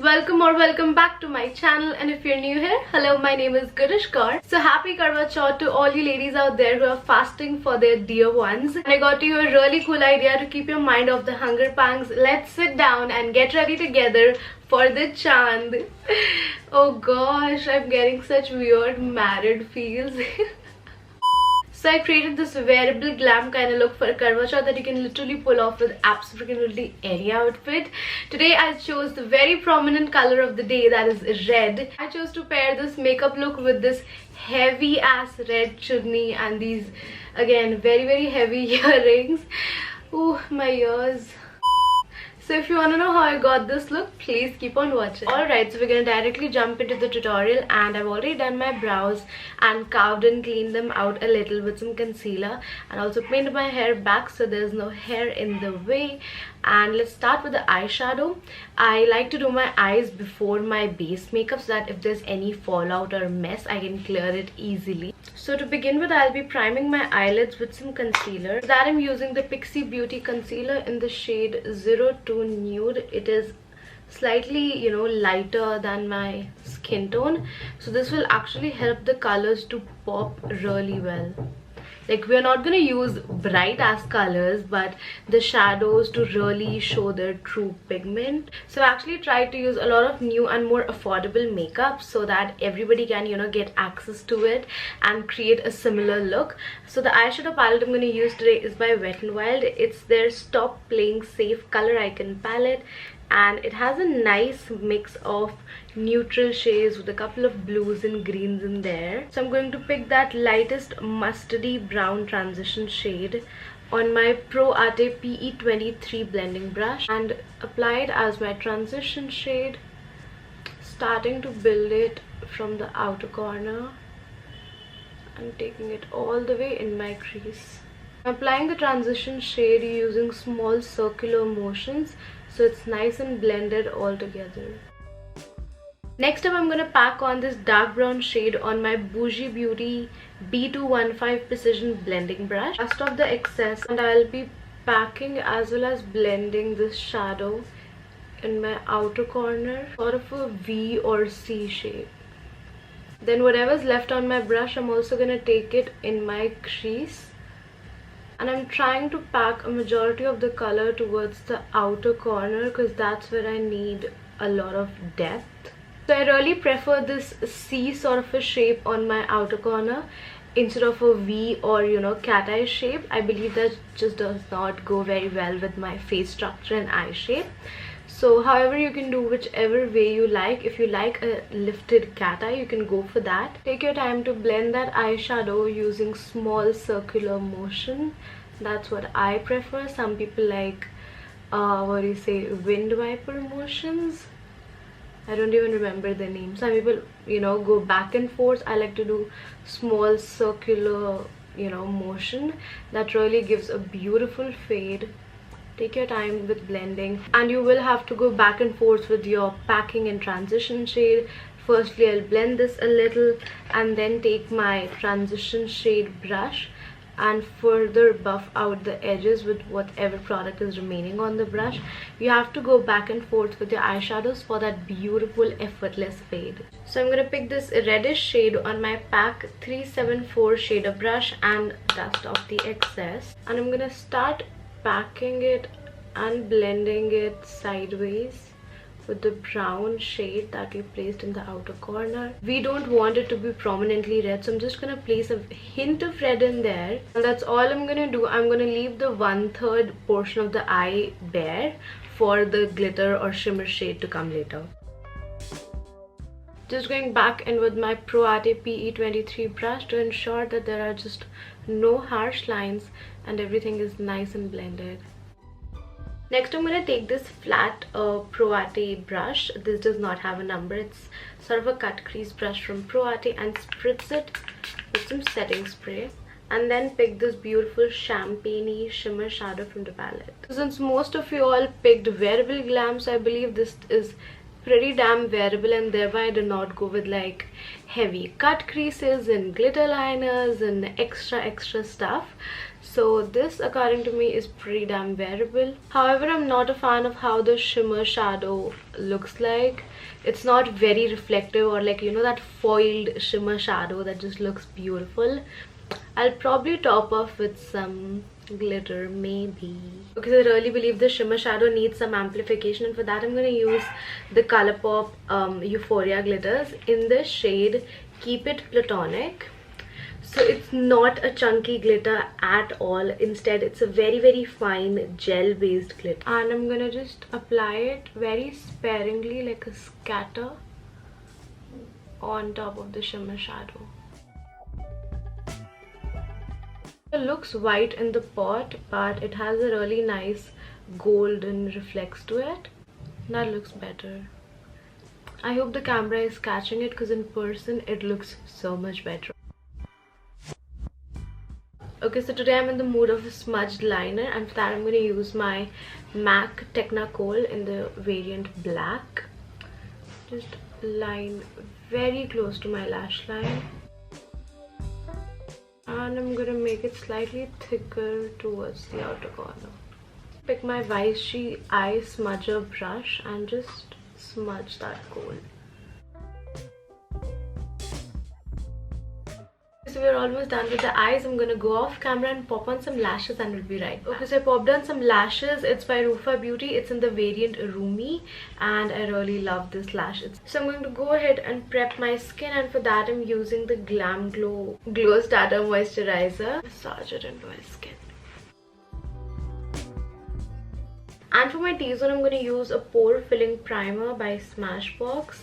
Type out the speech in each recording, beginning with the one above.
welcome back to my channel, and if you're new here, hello, my name is Gurish Kaur. So happy Karwa Chauth to all you ladies out there who are fasting for their dear ones. And I got you a really cool idea to keep your mind off the hunger pangs. Let's sit down and get ready together for the chand. Oh gosh, I'm getting such weird married feels. So I created this wearable glam kind of look for Karwa Chauth that you can literally pull off with absolutely any outfit. Today I chose the very prominent color of the day, that is red. I chose to pair this makeup look with this heavy ass red chudni and these again very heavy earrings. Ooh, my ears. So if you want to know how I got this look, please keep on watching. Alright, so we're going to directly jump into the tutorial, and I've already done my brows and carved and cleaned them out a little with some concealer, and also painted my hair back so there's no hair in the way. And let's start with the eyeshadow. I like to do my eyes before my base makeup so that if there's any fallout or mess, I can clear it easily. So to begin with, I'll be priming my eyelids with some concealer. For that I'm using the Pixi Beauty concealer in the shade 02 Nude. It is slightly, lighter than my skin tone. So this will actually help the colors to pop really well. Like, we're not going to use bright ass colors, but the shadows to really show their true pigment. So I actually tried to use a lot of new and more affordable makeup so that everybody can, get access to it and create a similar look. So the eyeshadow palette I'm going to use today is by Wet n Wild. It's their Stop Playing Safe color icon palette, and it has a nice mix of neutral shades with a couple of blues and greens in there. So I'm going to pick that lightest mustardy brown transition shade on my Pro Arte PE23 blending brush and apply it as my transition shade, starting to build it from the outer corner and taking it all the way in my crease. I'm applying the transition shade using small circular motions so it's nice and blended all together. Next up, I'm going to pack on this dark brown shade on my Bougie Beauty B215 Precision Blending Brush. Dust off the excess, and I'll be packing as well as blending this shadow in my outer corner, sort of a V or C shape. Then whatever's left on my brush, I'm also going to take it in my crease. And I'm trying to pack a majority of the color towards the outer corner because that's where I need a lot of depth. So I really prefer this C sort of a shape on my outer corner instead of a V or cat eye shape. I believe that just does not go very well with my face structure and eye shape. So however, you can do whichever way you like. If you like a lifted cat eye, you can go for that. Take your time to blend that eyeshadow using small circular motion. That's what I prefer. Some people like wind viper motions. I don't even remember the name. Some people go back and forth. I like to do small circular motion. That really gives a beautiful fade. Take your time with blending, and you will have to go back and forth with your packing and transition shade. Firstly, I'll blend this a little and then take my transition shade brush and further buff out the edges with whatever product is remaining on the brush. You have to go back and forth with your eyeshadows for that beautiful effortless fade. So I'm going to pick this reddish shade on my PAC 374 shader brush and dust off the excess, and I'm going to start packing it and blending it sideways with the brown shade that we placed in the outer corner. We don't want it to be prominently red, so I'm just gonna place a hint of red in there, and that's all I'm gonna do. I'm gonna leave the 1/3 portion of the eye bare for the glitter or shimmer shade to come later. Just going back in with my Pro Arte PE23 brush to ensure that there are just no harsh lines and everything is nice and blended. Next, I'm going to take this flat Pro Arte brush. This does not have a number. It's sort of a cut crease brush from Pro Arte, and spritz it with some setting spray. And then pick this beautiful champagne-y shimmer shadow from the palette. Since most of you all picked wearable glam, so I believe this is pretty damn wearable, and thereby I do not go with like heavy cut creases and glitter liners and extra stuff. So this, according to me, is pretty damn wearable. However, I'm not a fan of how the shimmer shadow looks like. It's not very reflective, or like, you know, that foiled shimmer shadow that just looks beautiful. I'll probably top off with some glitter, maybe, because I really believe the shimmer shadow needs some amplification, and for that I'm going to use the Colourpop Euphoria glitters in the shade Keep It Platonic. So it's not a chunky glitter at all. Instead, it's a very fine gel based glitter, and I'm gonna just apply it very sparingly, like a scatter, on top of the shimmer shadow. It looks white in the pot, but it has a really nice golden reflex to it. That looks better. I hope the camera is catching it, because in person it looks so much better. Okay, so today I'm in the mood of a smudged liner, and for that I'm going to use my MAC Technicolor in the variant black. Just line very close to my lash line, and I'm going to make it slightly thicker towards the outer corner. Pick my Vichy eye smudger brush and just smudge that gold. So we're almost done with the eyes. I'm gonna go off camera and pop on some lashes, and we'll be right back. Okay, so I popped on some lashes. It's by Rufa Beauty. It's in the variant Rumi, and I really love this lash. So I'm going to go ahead and prep my skin, and for that I'm using the Glam Glow Glow Starter Moisturizer. Massage it into my skin. And for my T-zone, I'm going to use a pore filling primer by Smashbox.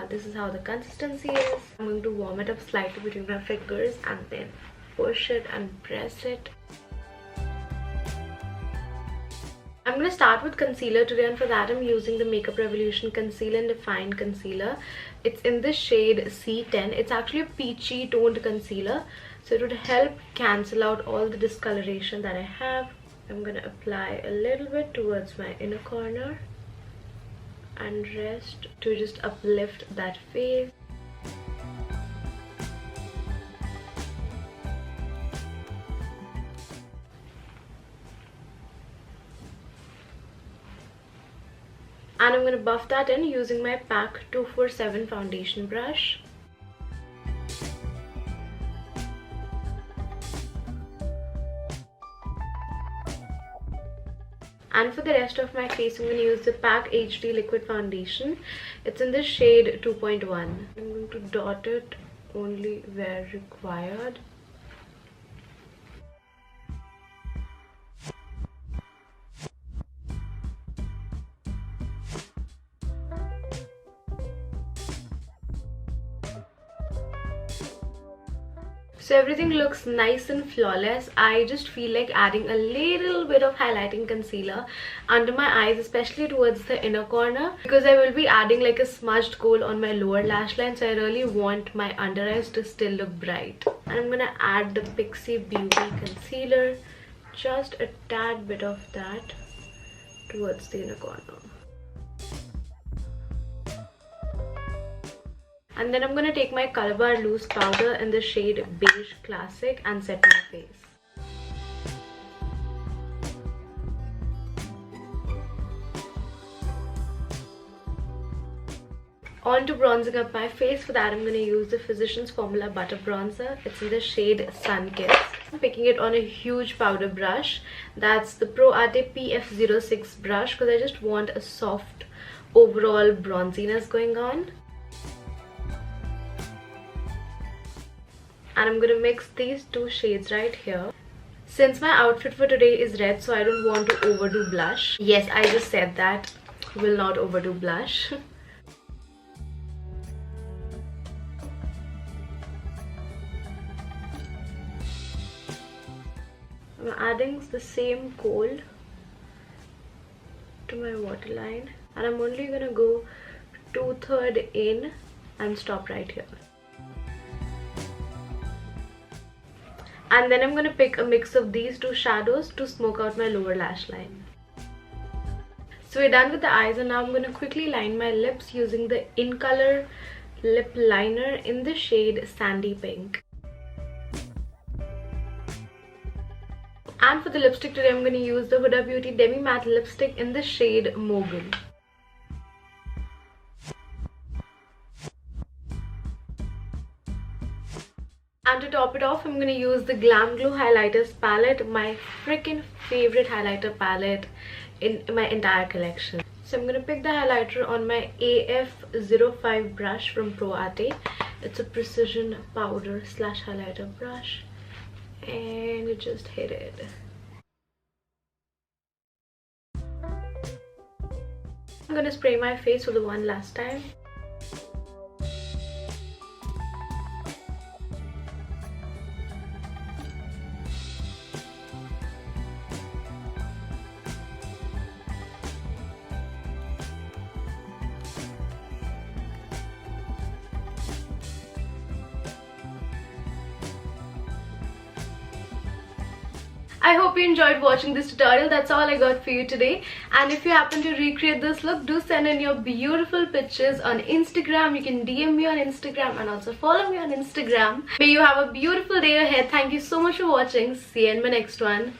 This is how the consistency is. I'm going to warm it up slightly between my fingers and then push it and press it. I'm going to start with concealer today, and for that I'm using the Makeup Revolution Conceal and Define Concealer. It's in the shade C10. It's actually a peachy toned concealer, so it would help cancel out all the discoloration that I have. I'm going to apply a little bit towards my inner corner and rest to just uplift that face. And I'm going to buff that in using my PAC 247 foundation brush. And for the rest of my face, I'm going to use the PAC HD Liquid Foundation. It's in the shade 2.1. I'm going to dot it only where required. So everything looks nice and flawless. I just feel like adding a little bit of highlighting concealer under my eyes, especially towards the inner corner, because I will be adding like a smudged gold on my lower lash line, so I really want my under eyes to still look bright. And I'm gonna add the Pixi Beauty concealer, just a tad bit of that towards the inner corner. And then I'm going to take my Colourbar loose powder in the shade Beige Classic and set my face. On to bronzing up my face. For that I'm going to use the Physicians Formula Butter Bronzer. It's in the shade Sun Kiss. I'm picking it on a huge powder brush. That's the Pro Arte PF06 brush, because I just want a soft overall bronziness going on. And I'm going to mix these two shades right here. Since my outfit for today is red, so I don't want to overdo blush. Yes, I just said that. Will not overdo blush. I'm adding the same gold to my waterline. And I'm only going to go 2/3 in and stop right here. And then I'm going to pick a mix of these two shadows to smoke out my lower lash line. So we're done with the eyes, and now I'm going to quickly line my lips using the In Color lip liner in the shade Sandy Pink. And for the lipstick today, I'm going to use the Huda Beauty Demi Matte lipstick in the shade Mogul. And to top it off, I'm going to use the Glam Glow Highlighters palette, my freaking favorite highlighter palette in my entire collection. So I'm going to pick the highlighter on my AF05 brush from Pro Arte. It's a precision powder slash highlighter brush. And you just hit it. I'm going to spray my face for the one last time. I hope you enjoyed watching this tutorial. That's all I got for you today. And if you happen to recreate this look, do send in your beautiful pictures on Instagram. You can DM me on Instagram and also follow me on Instagram. May you have a beautiful day ahead. Thank you so much for watching. See you in my next one.